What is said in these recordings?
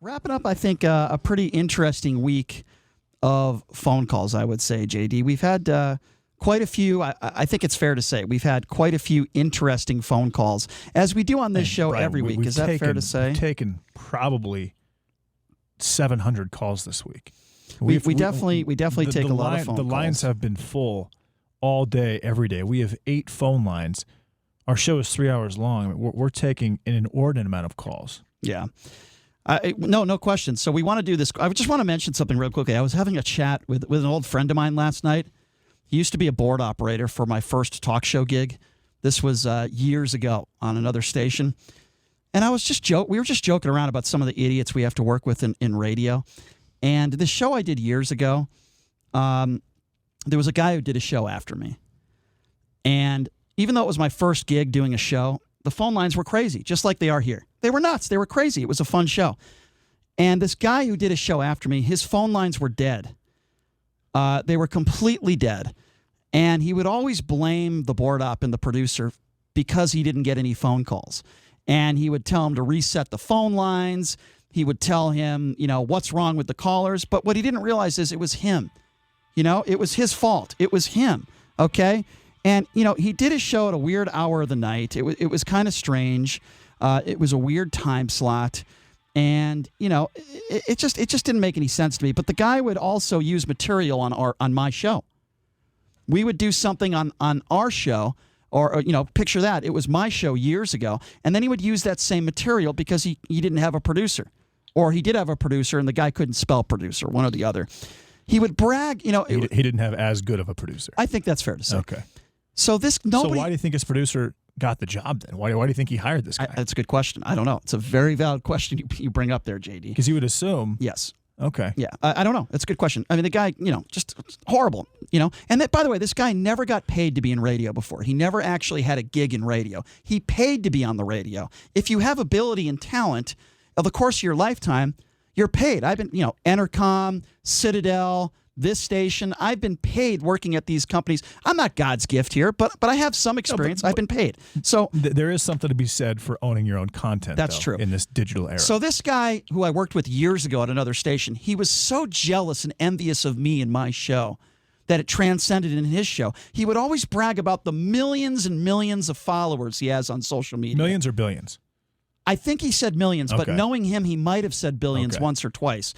Wrapping up, I think, a pretty interesting week of phone calls, I would say, JD. We've had quite a few, I think it's fair to say, we've had quite a few interesting phone calls, as we do on this show Brian, every week. Is that fair to say? We've taken probably 700 calls this week. We definitely take a lot of phone calls. The lines have been full all day, every day. We have 8 phone lines. Our show is 3 hours long. I mean, we're taking an inordinate amount of calls. Yeah. No question. So we want to do this. I just want to mention something real quickly. I was having a chat with an old friend of mine last night. He used to be a board operator for my first talk show gig. This was years ago on another station. And I was we were just joking around about some of the idiots we have to work with in radio. And the show I did years ago, there was a guy who did a show after me. And even though it was my first gig doing a show, the phone lines were crazy, just like they are here. They were nuts. They were crazy. It was a fun show. And this guy who did a show after me, his phone lines were dead. They were completely dead. And he would always blame the board op and the producer because he didn't get any phone calls. And he would tell him to reset the phone lines. He would tell him, what's wrong with the callers. But what he didn't realize is it was him. It was his fault. It was him. Okay? And, he did his show at a weird hour of the night. It was kind of strange. It was a weird time slot. And, it just didn't make any sense to me. But the guy would also use material on my show. We would do something on our show, or picture that. It was my show years ago. And then he would use that same material because he didn't have a producer. Or he did have a producer and the guy couldn't spell producer, one or the other. He would brag, he didn't have as good of a producer. I think that's fair to say. Okay. So why do you think his producer got the job then? Why do you think he hired this guy? That's a good question. I don't know. It's a very valid question you bring up there, JD. Because you would assume. Yes. Okay. Yeah. I don't know. It's a good question. I mean, the guy, just horrible, And by the way, this guy never got paid to be in radio before. He never actually had a gig in radio. He paid to be on the radio. If you have ability and talent of the course of your lifetime, you're paid. I've been, Entercom, Citadel, this station. I've been paid working at these companies. I'm not God's gift here, but I have some experience. I've been paid. So there is something to be said for owning your own content. That's true in this digital era. So this guy who I worked with years ago at another station, he was so jealous and envious of me and my show that it transcended in his show. He would always brag about the millions and millions of followers he has on social media. Millions or billions? I think he said millions, but knowing him, he might have said billions once or twice.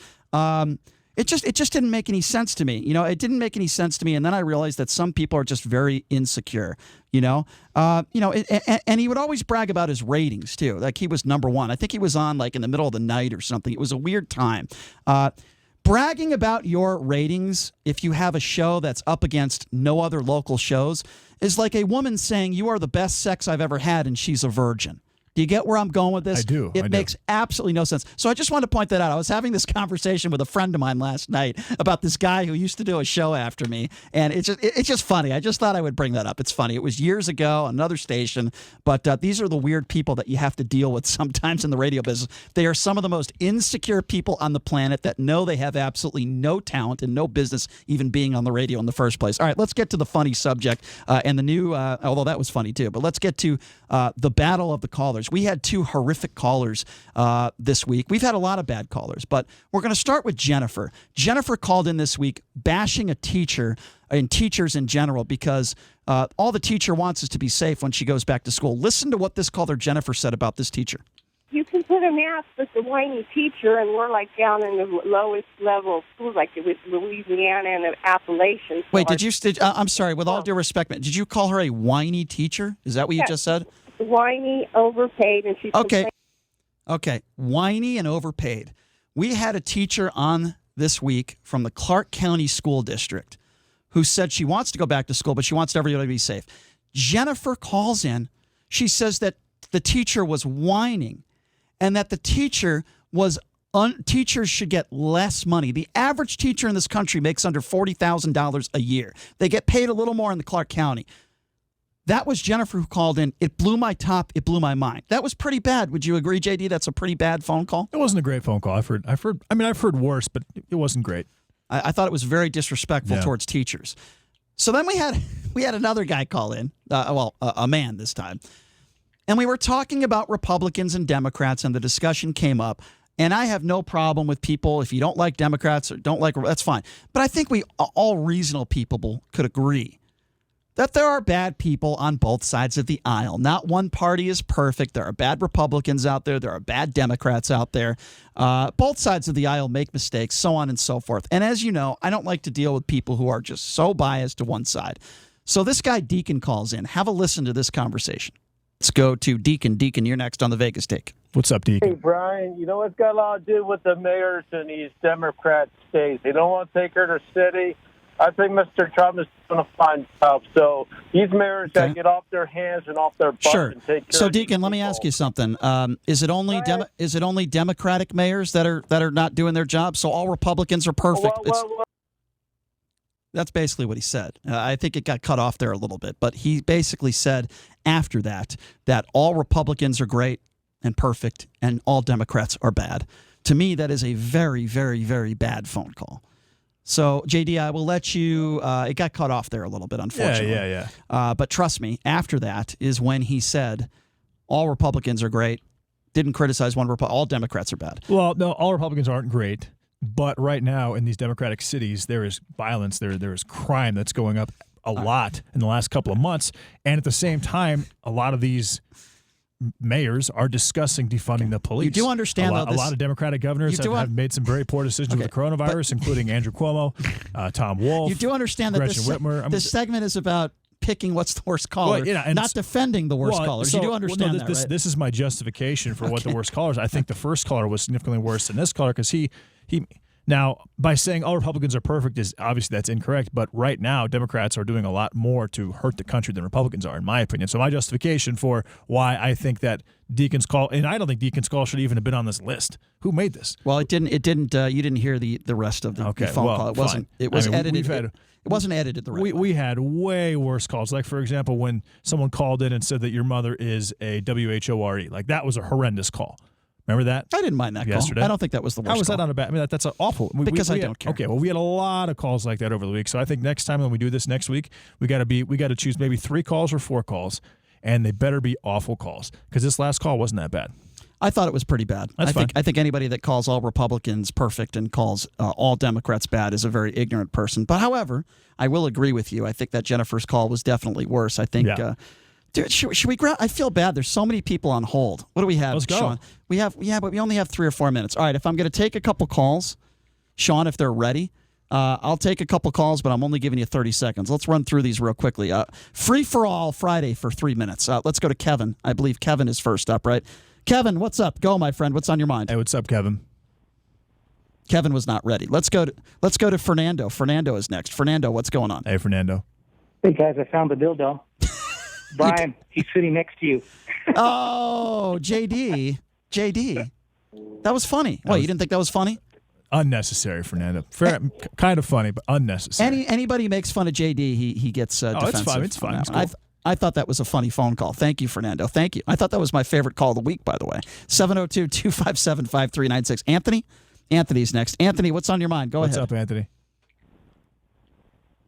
It just didn't make any sense to me. It didn't make any sense to me. And then I realized that some people are just very insecure, and he would always brag about his ratings too. Like he was number one. I think he was on like in the middle of the night or something. It was a weird time. Bragging about your ratings, if you have a show that's up against no other local shows, is like a woman saying you are the best sex I've ever had and she's a virgin. Do you get where I'm going with this? I do. It makes absolutely no sense. So I just wanted to point that out. I was having this conversation with a friend of mine last night about this guy who used to do a show after me, and it's just funny. I just thought I would bring that up. It's funny. It was years ago on another station, but these are the weird people that you have to deal with sometimes in the radio business. They are some of the most insecure people on the planet that know they have absolutely no talent and no business even being on the radio in the first place. All right, let's get to the funny subject and the new, although that was funny too, but let's get to the battle of the callers. We had 2 horrific callers this week. We've had a lot of bad callers, but we're going to start with Jennifer. Jennifer called in this week bashing a teacher and teachers in general because all the teacher wants is to be safe when she goes back to school. Listen to what this caller Jennifer said about this teacher. You can put a mask with the whiny teacher, and we're like down in the lowest level of schools, like with Louisiana and the Appalachians. Wait, I'm sorry, with all due respect, did you call her a whiny teacher? Is that what you just said? Whiny, overpaid, and she's Okay, whiny and overpaid. We had a teacher on this week from the Clark County School District who said she wants to go back to school, but she wants everybody to be safe. Jennifer calls in. She says that the teacher was whining and that the teacher was teachers should get less money. The average teacher in this country makes under $40,000 a year. They get paid a little more in the Clark County. That was Jennifer who called in. It blew my top. It blew my mind. That was pretty bad. Would you agree, JD? That's a pretty bad phone call. It wasn't a great phone call. I've heard worse, but it wasn't great. I thought it was very disrespectful towards teachers. So then we had another guy call in. A man this time, and we were talking about Republicans and Democrats, and the discussion came up. And I have no problem with people, if you don't like Democrats or don't like, that's fine. But I think we all reasonable people could agree that there are bad people on both sides of the aisle. Not one party is perfect. There are bad Republicans out there. There are bad Democrats out there. Both sides of the aisle make mistakes, so on and so forth. And as you know, I don't like to deal with people who are just so biased to one side. So this guy Deacon calls in. Have a listen to this conversation. Let's go to Deacon. Deacon, you're next on the Vegas Take. What's up, Deacon? Hey, Brian, you know, it's got a lot to do with the mayors in these Democrat states. They don't want to take her to city. I think Mr. Trump is going to find help. So these mayors got to get off their hands and off their butts and take care So, of these Deacon, let me people. ask you something. Is it only Democratic mayors that are not doing their job? So all Republicans are perfect? Well, That's basically what he said. I think it got cut off there a little bit, but he basically said after that all Republicans are great and perfect and all Democrats are bad. To me, that is a very, very, very bad phone call. So, JD, I will let you it got cut off there a little bit, unfortunately. Yeah. But trust me, after that is when he said all Republicans are great, didn't criticize one all Democrats are bad. Well, no, all Republicans aren't great. But right now in these Democratic cities, there is violence, there is crime that's going up a lot in the last couple of months. And at the same time, a lot of these mayors are discussing defunding the police. You do understand, a lot of Democratic governors have made some very poor decisions with the coronavirus, including Andrew Cuomo, Tom Wolf. You do understand that Gretchen Whitmer. This segment is about picking what's the worst caller, not defending the worst callers. So, you do understand that, right? This is my justification for what the worst caller is. I think the first caller was significantly worse than this caller because he now, by saying all Republicans are perfect is obviously that's incorrect, but right now Democrats are doing a lot more to hurt the country than Republicans are, in my opinion. So my justification for why I think that Deacon's call, and I don't think Deacon's call should even have been on this list. Who made this? Well, it didn't. You didn't hear the rest of the phone call. It wasn't. It was edited. It wasn't edited the right way. We had way worse calls. Like, for example, when someone called in and said that your mother is a WHORE. Like, that was a horrendous call. Remember that? I didn't mind that yesterday. Call. I don't think that was the worst. How was call. that not a bad? I mean, that's awful. Because I don't care. Okay, well, we had a lot of calls like that over the week. So I think next time when we do this next week, we got to choose maybe 3 calls or 4 calls, and they better be awful calls because this last call wasn't that bad. I thought it was pretty bad. That's fine. I think anybody that calls all Republicans perfect and calls all Democrats bad is a very ignorant person. But however, I will agree with you. I think that Jennifer's call was definitely worse. I think. Yeah. Dude, should we grab? I feel bad. There's so many people on hold. What do we have, Let's go. Sean? But we only have 3 or 4 minutes. All right, if I'm going to take a couple calls, Sean, if they're ready, I'll take a couple calls, but I'm only giving you 30 seconds. Let's run through these real quickly. Free for all Friday for 3 minutes. Let's go to Kevin. I believe Kevin is first up, right? Kevin, what's up? Go, my friend. What's on your mind? Hey, what's up, Kevin? Kevin was not ready. Let's go to Fernando. Fernando is next. Fernando, what's going on? Hey, Fernando. Hey, guys, I found the dildo. Brian, he's sitting next to you. Oh, JD. That was funny. You didn't think that was funny? Unnecessary, Fernando. Kind of funny, but unnecessary. Anybody makes fun of JD, he gets defensive. It's fine. It's cool. I thought that was a funny phone call. Thank you, Fernando. Thank you. I thought that was my favorite call of the week, by the way. 702-257-5396. Anthony's next. Anthony, what's on your mind? Go ahead. What's up, Anthony?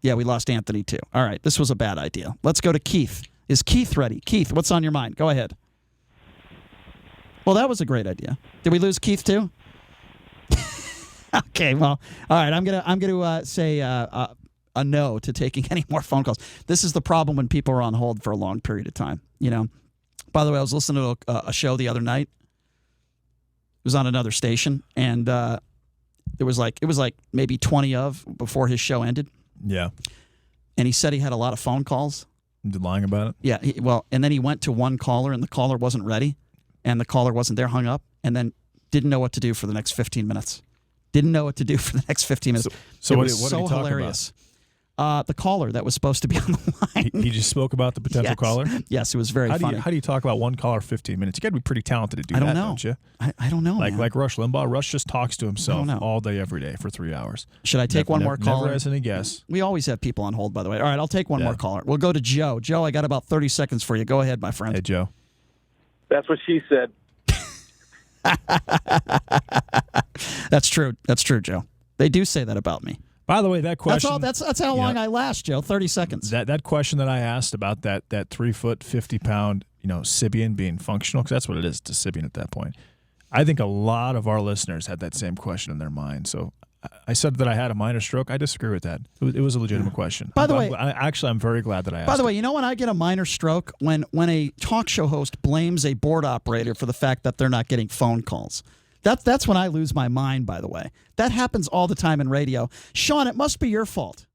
Yeah, we lost Anthony, too. All right, this was a bad idea. Let's go to Keith. Is Keith ready? Keith, what's on your mind? Go ahead. Well, that was a great idea. Did we lose Keith, too? Okay, well, all right. I'm gonna say a no to taking any more phone calls. This is the problem when people are on hold for a long period of time. You know. By the way, I was listening to a show the other night. It was on another station, and it was like maybe 20 before his show ended. Yeah. And he said he had a lot of phone calls. Lying about it? Yeah. And then he went to one caller, and the caller wasn't ready, and the caller wasn't there, hung up, and then didn't know what to do for the next 15 minutes. Didn't know what to do for the next 15 minutes. So what was did so he talk hilarious. The caller that was supposed to be on the line. He just spoke about the potential caller? Yes, it was very funny. How do you talk about one caller 15 minutes? You got to be pretty talented to do that, don't you? I don't know. Like Rush Limbaugh. Rush just talks to himself all day, every day for 3 hours. Should I take one more caller? Never has any guess. We always have people on hold, by the way. All right, I'll take one more caller. We'll go to Joe. Joe, I got about 30 seconds for you. Go ahead, my friend. Hey, Joe. That's what she said. That's true. That's true, Joe. They do say that about me. By the way, that question. That's how long I last, Joe. 30 seconds. That question that I asked about that 3 foot 50 pound Sibian being functional, because that's what it is to Sibian at that point. I think a lot of our listeners had that same question in their mind. So I said that I had a minor stroke. I disagree with that. It was a legitimate question. By the way, I'm very glad that I asked. By the way, you know when I get a minor stroke? When a talk show host blames a board operator for the fact that they're not getting phone calls. That's when I lose my mind, by the way. That happens all the time in radio. Sean, it must be your fault.